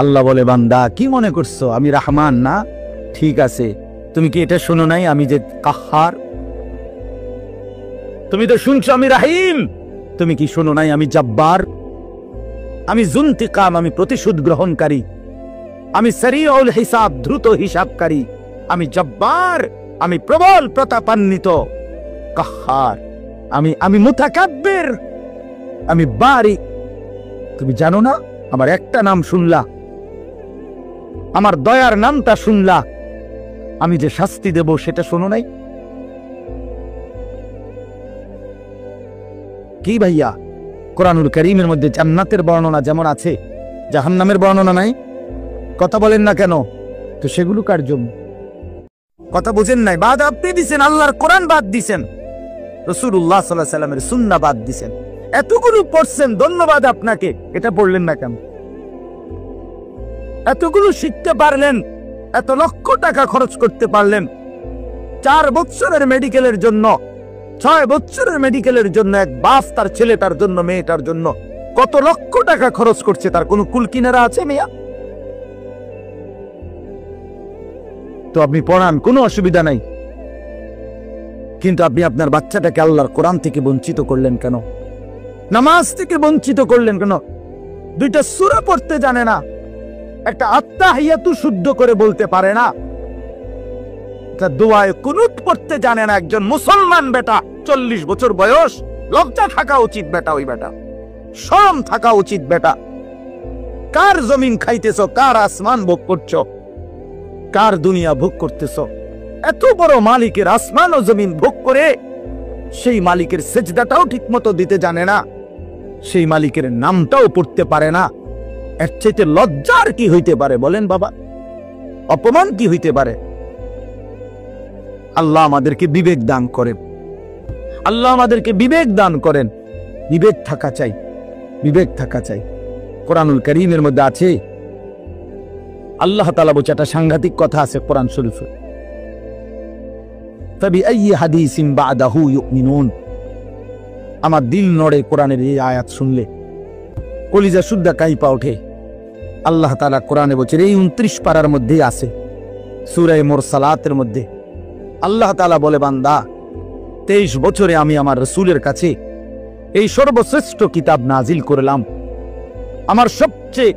আল্লাহ বলে, বান্দা কি মনে করছো আমি রহমান না? ঠিক আছে, তুমি কি এটা শোনো নাই আমি যে কাহ্হার? তুমি তো শুনছো আমি রাহিম, তুমি কি শোনো নাই আমি জব্বার, আমি জুনতিকাম, আমি প্রতিশোধ গ্রহণকারী, আমি সারিউল হিসাব, দ্রুত হিসাবকারী, আমি জব্বার, আমি প্রবল প্রতাপান্বিত, কাহ্হার, আমি মুতাকাব্বির, আমি বারি। তুমি জানো না আমার একটা নাম শুনলা, আমার দয়ার নামটা শুনলা, আমি যে শাস্তি দেব সেটা শোনো নাই? কি ভাইয়া, কোরআনুল কারীমের মধ্যে জান্নাতের বর্ণনা যেমন আছে, জাহান্নামের বর্ণনা নাই? কথা বলেন না কেন? তো সেগুলো কার জন্য? কথা বুঝেন নাই? বাদ আপনি দিছেন, আল্লাহর কোরআন বাদ দিছেন, রাসূলুল্লাহ সাল্লাল্লাহু আলাইহি ওয়াসাল্লামের সুন্নাহ বাদ দিছেন। এতগুলো পড়ছেন, ধন্যবাদ আপনাকে, এটা পড়লেন না কেন? এতগুলো শিখতে পারলেন, এত লক্ষ টাকা খরচ করতে পারলেন, 4 বছরের মেডিকেলের জন্য, 6 বছরের মেডিকেলের জন্য এক বাপ তার ছেলেটার জন্য, মেয়েটার জন্য কত লক্ষ টাকা খরচ করছে, তার কোনো কুল কিনারা আছে মিয়া? তো আপনি পড়ান, কোনো অসুবিধা নাই, কিন্তু আপনি আপনার বাচ্চাটাকে আল্লাহর কোরআন থেকে বঞ্চিত করলেন কেন? নামাজ থেকে বঞ্চিত করলেন কেন? 2টা সূরা পড়তে জানে না, একটা আত্তাহিয়াতু শুদ্ধ করে বলতে পারে না, একটা দোয়ায়ে কুনুত পড়তে জানে না। একজন মুসলমান বেটা, 40 বছর বয়স, লজ্জা থাকা উচিত বেটা, ওই বেটা শরম থাকা উচিত বেটা। কার জমিন খাইতেছ, কার আসমান ভোগ করছো, কার দুনিয়া ভোগ করতেছ? এত বড় মালিকের আসমান ও জমিন ভোগ করে সেই মালিকের সেজদাটাও ঠিক মতো দিতে জানে না, সেই মালিকের নামটাও পড়তে পারে না। এর চাইতে লজ্জার কি হইতে পারে বলেন বাবা? অপমান কি হইতে পারে? আল্লাহ আমাদেরকে বিবেক দান করেন, আল্লাহ আমাদেরকে বিবেক দান করেন। বিবেক থাকা চাই, বিবেক থাকা চাই। কোরআনুল কারীমের মধ্যে আছে, আল্লাহ তাআলা বলছে, একটা সাংঘাতিক কথা আছে কোরআন শরীফে, ফাবিআইয়ি হাদিসিন বা'দাহু ইউমিনুন। আমার দিল নড়ে কোরআনের এই আয়াত শুনলে, কলিজা শুদ্ধা কাঁইপা ওঠে। আল্লাহ তাআলা কোরআনে বলছে, এই 29 পারার মধ্যেই আছে, সূরা মুরসালাতের মধ্যে আল্লাহ তাআলা বলে, বান্দা 23 বছরে আমি আমার রাসূলের কাছে এই সর্বশ্রেষ্ঠ কিতাব নাজিল করলাম, আমার সবচেয়ে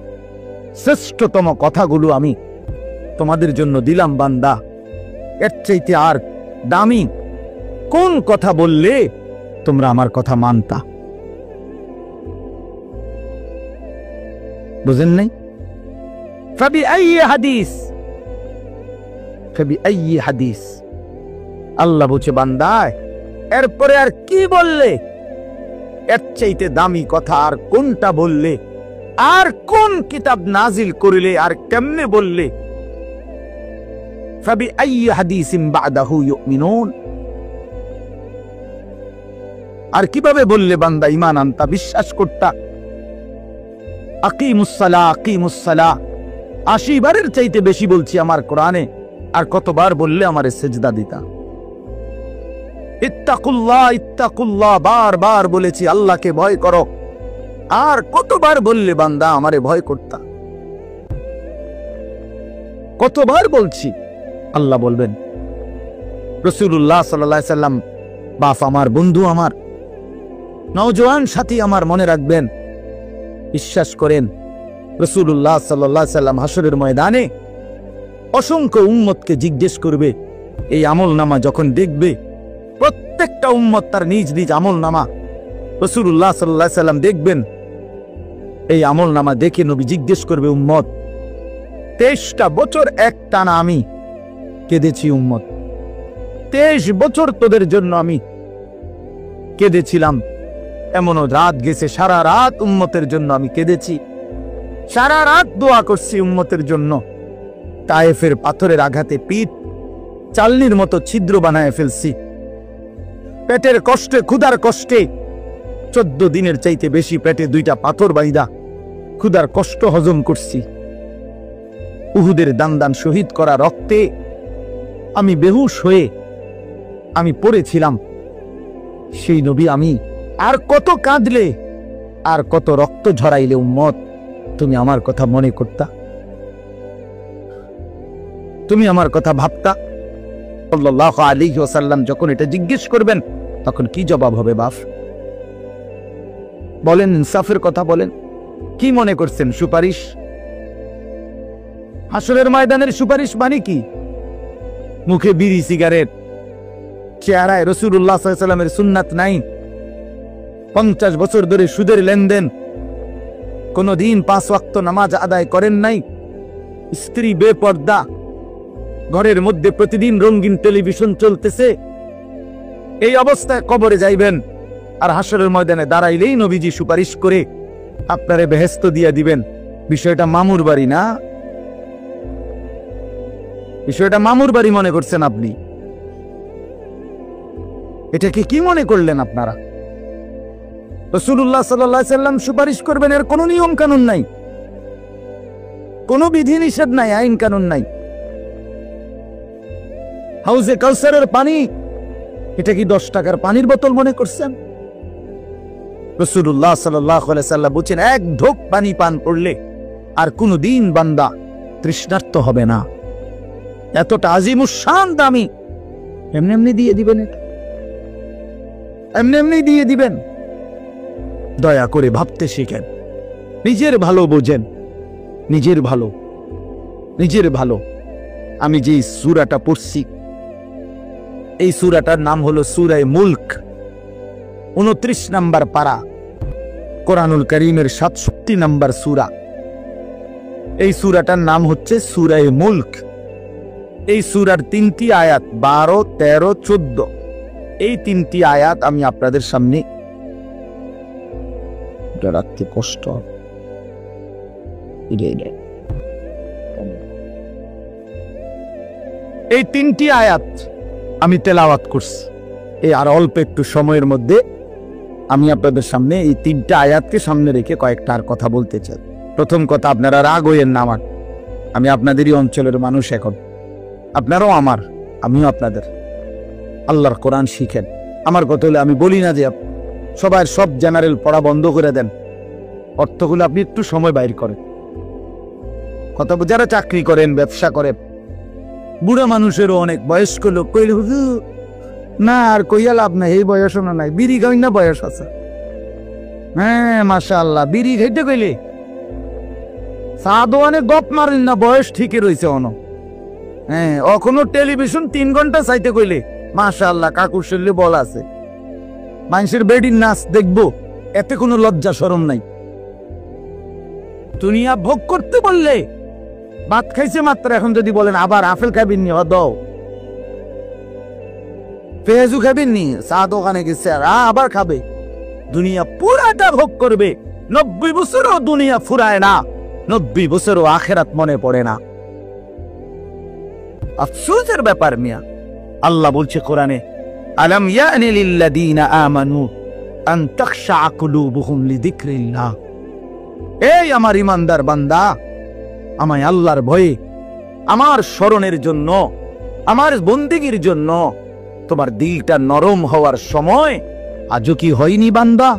শ্রেষ্ঠতম কথাগুলো আমি তোমাদের জন্য দিলাম। বান্দা, এর চাইতে আর দামি কোন কথা বললে তোমরা আমার কথা মানতা? বুঝেন নাই? ফাবিআইয়ি হাদিস, ফাবিআইয়ি হাদিস। আল্লাহ বলছে, বান্দা এরপরে আর কি বললে? এর চাইতে দামি কথা আর কোনটা বললে? আর কোন কিতাব নাজিল করিলে? আর কেমনে বললে? ফাবিআইয়ি হাদিসিন বা'দাহু ইউমিনুন। আর কিভাবে বললে বান্দা ঈমান আনতা, বিশ্বাস করতা? আকিমুস সালাহ, আকিমুস সালাহ 80 বারের চাইতে বেশি বলছি আমার কোরআনে, আর কতবার বললে আমারে সেজদা দিতা? ইত্তাকুল্লাহ, ইত্তাকুল্লাহ বারবার বলেছি, আল্লাহকে ভয় করো, আর কতবার বললে বান্দা আমারে ভয় করতা? কতবার বলছি? আল্লাহ বলবেন, রাসূলুল্লাহ সাল্লাল্লাহু আলাইহি সাল্লাম বাপ আমার, বন্ধু আমার, নওজোয়ান সাথী আমার, মনে রাখবেন, বিশ্বাস করেন, রাসূলুল্লাহ সাল্লাল্লাহু আলাইহি সাল্লাম হাসরের ময়দানে অসংখ্য উম্মতকে জিজ্ঞেস করবে। এই আমলনামা যখন দেখবে, প্রত্যেকটা উম্মত তার নিজ নিজ আমলনামা, রাসূলুল্লাহ সাল্লাল্লাহু আলাইহি সাল্লাম দেখবেন। এই আমলনামা দেখে নবী জিজ্ঞেস করবে, উম্মত 23টা বছর একটানা আমি কেঁদেছি, উম্মত 23 বছর তোদের জন্য আমি কেঁদেছিলাম। এমনও রাত গেছে, সারা রাত উম্মতের জন্য আমি কেঁদেছি, সারা রাত দোয়া করছি উম্মতের জন্য। তায়েফের পাথরের আঘাতে পিঠ চালনির মতো ছিদ্র বানায় ফেলছি, পেটের কষ্টে, ক্ষুধার কষ্টে 14 দিনের চাইতে বেশি পেটে 2টা পাথর বাইদা ক্ষুধার কষ্ট হজম করছি। উহুদের দান শহীদ করা রক্তে আমি বেহুশ হয়ে আমি পড়েছিলাম। সেই নবী আমি আর কত কাঁদলে, আর কত রক্ত ঝরাইলে উম্মত তুমি আমার কথা মনে করতা? তুমি আমার কথা ভাবতা? সাল্লাল্লাহু আলাইহি ওয়াসাল্লাম যখন এটা জিজ্ঞেস করবেন তখন কি জবাব হবে বাপ? বলেন, ইনসাফের কথা বলেন। কি মনে করছেন সুপারিশ? হাসরের ময়দানের সুপারিশ মানে কি? মুখে বিড়ি সিগারেট, চেহারায় রাসূলুল্লাহ সাল্লাল্লাহু আলাইহি ওয়াসাল্লামের সুন্নাত নাই, 50 বছর ধরে সুদের লেনদেন, কোনদিন 5 ওয়াক্ত নামাজ আদায় করেন নাই, স্ত্রী বেপর্দা, ঘরের মধ্যে প্রতিদিন রঙিন টেলিভিশন চলতেছে, এই অবস্থায় কবরে যাইবেন আর হাসরের ময়দানে দাঁড়াইলেই নবীজি সুপারিশ করে আপনারে বেহেশত দিয়া দিবেন। বিষয়টা মামুর বাড়ি না, বিষয়টা মামুর বাড়ি মনে করছেন আপনি। এটাকে কি মনে করলেন আপনারা? রাসূলুল্লাহ সাল্লাল্লাহু আলাইহি ওয়াসাল্লাম সুপারিশ করবেন, এর কোনো নিয়ম কানুন নাই, কোনো বিধি নিষেধ নাই, আইন কানুন নাই। হাউজে কাউসারের পানি, এটা কি 10 টাকার পানির বোতল মনে করছেন? রাসূলুল্লাহ সাল্লাল্লাহু আলাইহি ওয়াসাল্লাম বলেছেন, এক ঢোক পানি পান করলে আর কোনদিন বান্দা তৃষ্ণার্ত হবে না। এতটা আজিমুস শান দামি, এমনি এমনি দিয়ে দিবেন? এটা এমনি এমনি দিয়ে দিবেন? দয়া করে ভাবতে শিখেন, নিজের ভালো বোঝেন, নিজের ভালো, নিজের ভালো। আমি যে সূরাটা পড়ছি, এই সূরাটার নাম হলো সূরা মুলক, 29 নম্বর পারা, কোরআনুল কারীমের 67 নম্বর সূরা। এই সূরাটার নাম হচ্ছে সূরা মুলক। এই সূরার 3টি আয়াত 12, 13, 14, এই 3টি আয়াত আমি আপনাদের সামনে রাখতে কষ্ট। এই 3টি আয়াত আমি তেলাওয়াত করছি। এই আর অল্প একটু সময়ের মধ্যে আমি আপনাদের সামনে এই 3টা আয়াতকে সামনে রেখে কয়েকটা আর কথা বলতে চাই। প্রথম কথা, আপনারা রাগ হইয়েন না আমার, আমি আপনাদেরই অঞ্চলের মানুষ, এখন আপনারাও আমার, আমিও আপনাদের। আল্লাহর কোরআন শিখেন। আমার কথা হলে আমি বলি না যে সবার সব জেনারেল পড়া বন্ধ করে দেন, অর্থগুলো আপনি একটু সময় বাইর করেন। কথা, যারা চাকরি করেন, ব্যবসা করেন, বুড়া মানুষেরও অনেক বয়স্ক লোক কইলে হুজুর না আর কইয়া লাভ নাই, এই বয়সও না নাই, বিড়ি খাই না বয়স আছে। হ্যাঁ মাশাআল্লাহ, বিড়ি খাইতে কইলে সাদওয়ানে গপ মারেন না, বয়স ঠিকই রয়েছে অন। হ্যাঁ, অখনো টেলিভিশন 3 ঘন্টা চাইতে কইলে মাশাআল্লাহ কাকুর শরীরে বল আছে। মানুষের বেডির নাচ দেখবো, এতে কোনো লজ্জা শরম নাই। দুনিয়া ভোগ করতে বললে, ভাত খাইছে মাত্র, এখন যদি বলেন আবার আপেল খাবেন নি, দাও পেঁয়াজু খাবেন নি, চা দোকানে গেছে আর আবার খাবে। দুনিয়া পুরাটা ভোগ করবে, 90 বছরও দুনিয়া ফুরায় না, 90 বছরও আখেরাত মনে পড়ে না। আফসোসের ব্যাপার মিয়া। আল্লাহ বলছে কোরআনে, আলাম ইয়ানি লিল্লাযীনা আমানু আন তাখশা কুলুবুহুম লিযিকরিল্লাহ। এই আমার ইমানদার বান্দা, আমায় আল্লাহর ভয়ে, আমার স্মরণের জন্য, আমার বন্দেগীর জন্য তোমার দিলটা নরম হওয়ার সময় আজও কি হয়নি বান্দা?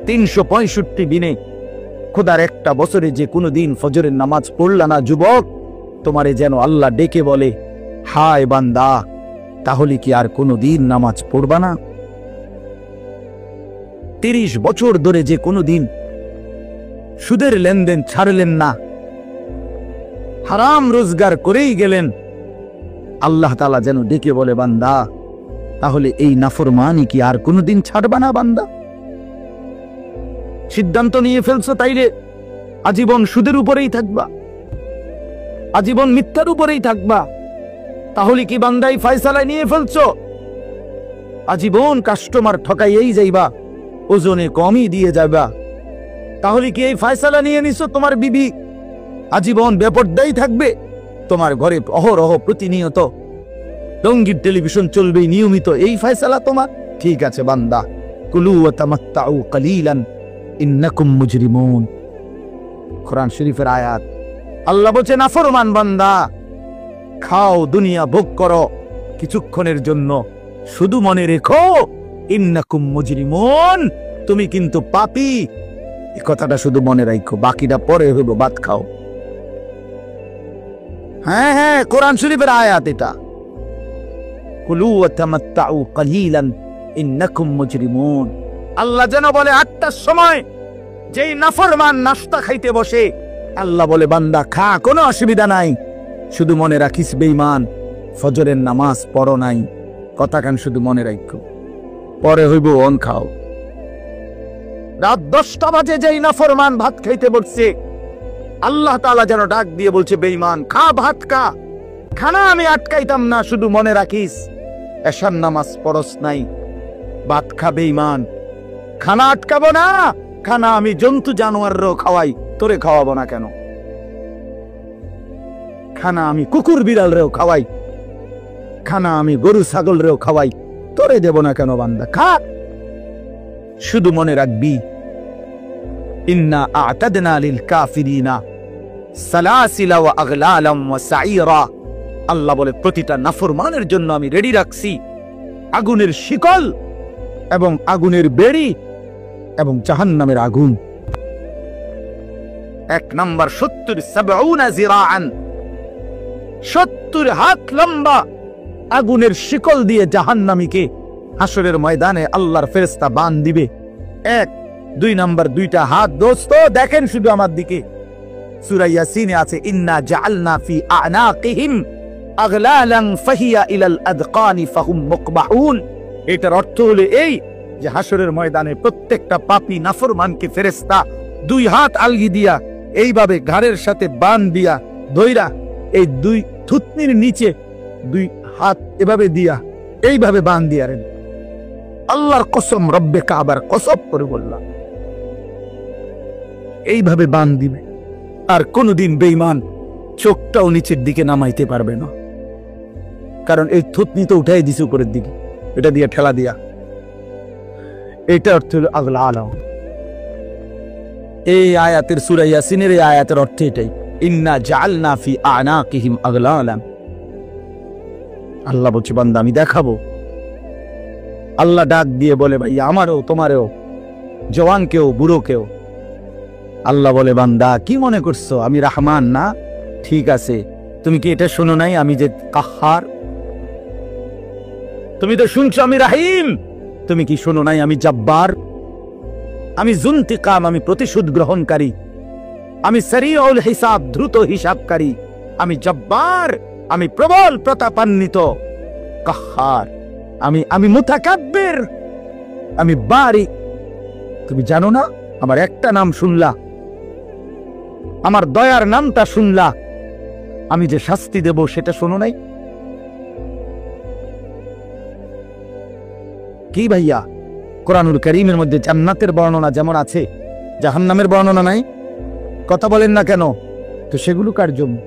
365 দিনে, খোদার একটা বছরে যে কোনো দিন ফজরের নামাজ পড়লা না যুবক, তোমারে যেন আল্লাহ ডেকে বলে, হায় বান্দা, তাহলে কি আর কোনো দিন নামাজ পড়বা না? 30 বছর ধরে যে কোনো দিন সুদের লেনদেন ছাড়লেন না, হারাম রোজগার করেই গেলেন, আল্লাহ তাআলা যেন ডেকে বলে, বান্দা, তাহলে এই নাফরমানি কি আর কোনোদিন ছাড়বা না বান্দা? সিদ্ধান্ত নিয়ে ফেলছো তাইলে আজীবন সুদের উপরেই থাকবা, আজীবন মিথ্যার উপরেই থাকবা, তাহলে কি বান্দাই ফয়সালায় নিয়ে ফেলছো? আজীবন কাস্টমার ঠকাইয়েই যাইবা, ওজনে কমই দিয়ে যাবা, তাহলে কি এই ফয়সালা নিয়ে নিছো? তোমার বিবি আজীবন বেপরদাই থাকবে, তোমার ঘরে অহরহ প্রতিনিয়ত রঙিন টেলিভিশন চলবে নিয়মিত, এই ফয়সালা তোমার? ঠিক আছে বান্দা, কুলু ওয়া তামাত্তাউ কালিলান ইন্নাকুম মুজরিমুন, কোরআন শরীফের আয়াত। আল্লাহ বলছে, নাফরমান বান্দা, খাও, দুনিয়া ভোগ করো কিছুক্ষণের জন্য, শুধু মনে রেখো ইন্নাকুম মুজরিমুন, তুমি কিন্তু পাপী। এই কথাটা শুধু মনে রাখো, বাকিটা পরে হইব, ভাত খাও। হ্যাঁ হ্যাঁ, কোরআন শরীফের আয়াত এটা। কুলু ওয়া তামাত্তাউ কালিলান ইন্নাকুম মুজরিমুন। আল্লাহ যেন বলে 8টার সময় যেই নাফরমান নাস্তা খাইতে বসে, আল্লাহ বলে বান্দা খা, কোনো অসুবিধা নাই, শুধু মনে রাখিস বেঈমান ফজরের নামাজ পড়ো নাই, কথা কান শুধু মনে রাখো, পরে হইব অন খাও। রাত 10টা বাজে যেই নাফরমান ভাত খাইতে বসছে, আল্লাহ তাআলা যেন ডাক দিয়ে বলছে বেঈমান খা, ভাত খা, খানা আমি আটকাইতাম না, শুধু মনে রাখিস এশার নামাজ পড়স নাই, ভাত খা বেঈমান, খানা আটকাবো না, খানা আমি জন্তু জানোয়ারও খাওয়াই, তোরে খাওয়াবো না কেন? খানা আমি কুকুর বিড়াল রেও খাওয়াই, খানা আমি গরু ছাগল রেও খাওয়াই, তোরে দেব না কেন? বান্দা খা, শুধু মনে রাখবি ইন্না আ'তাদনা লিল কাফিরিনা সালাসিলা ওয়া আগলালাম ওয়া সাইরা। আল্লাহ বলে প্রতিটা নাফরমানের জন্য আমি রেডি রাখছি আগুনের শিকল এবং আগুনের বেড়ি এবং জাহান্নামের আগুন। 1 নাম্বার 70 জিরাআন, 70 হাত লম্বা আগুনের শিকল দিয়ে জাহান্নামীকে হাসরের ময়দানে আল্লাহর ফেরেশতা বান দিবে। 1 2 নাম্বার 2টা হাত। দোস্ত দেখেন শুধু আমার দিকে, সূরা ইয়াসিনে আছে ইন্না জাআলনা ফি আ'নাকিহিম আগলালান ফাহিয়া ইলাল আদকানি ফাহুম মুকবাহুন। এটার অর্থ হলো এই যে হাসরের ময়দানে প্রত্যেকটা পাপী নাফরমানকে ফেরেশতা 2 হাত আলগি দিয়া এইভাবে ঘাড়ের সাথে বান দিয়া ধইরা এই 2 থুতনির নিচে 2 হাত এভাবে দিয়া এইভাবে বান দিয়া রেন। আল্লাহর কসম, রব্বে কাবার কসম করে বললাম, এইভাবে বান দিবে, আর কোনদিন বেঈমান চোখটাও নিচের দিকে নামাইতে পারবে না, কারণ এই থুতনি তো উঠাই দিছে উপরের দিকে, এটা দিয়ে ঠেলা দিয়া। এটা অর্থ হলো আগলা আলাম। এই আয়াতের সূরা ইয়াসিনের এই আয়াতের অর্থ এটাই, ইন্না জাআলনা ফি আ'নাকিহিম আগলালাম। আল্লাহ বলছে বান্দা আমি দেখাবো। আল্লাহ ডাক দিয়ে বলে ভাই আমারও তোমারও, জওয়ানকেও বুড়োকেও। আল্লাহ বলে বান্দা কি মনে করছো আমি রহমান না? ঠিক আছে, তুমি কি এটা শোনো নাই আমি যে কাহ্হার? তুমি তো শুনছো আমি রাহিম, তুমি কি শোনো নাই আমি জব্বার? আমি যুনতিকাম, আমি প্রতিশোধ গ্রহণকারী, আমি সারিউল হিসাব, দ্রুত হিসাবকারী, আমি জব্বার, আমি প্রবল প্রতাপান্বিত, কাহ্হার, আমি মুতাকাব্বির, আমি বারি। তুমি জানো না আমার একটা নাম শুনলা, আমার দয়ার নামটা শুনলা, আমি যে শাস্তি দেব সেটা শোনো নাই? কি ভাইয়া, কোরআনুল কারীমের মধ্যে জান্নাতের বর্ণনা যেমন আছে, জাহান্নামের বর্ণনা নাই? কথা বলেন না কেন? তো সেগুলো কার জন্য?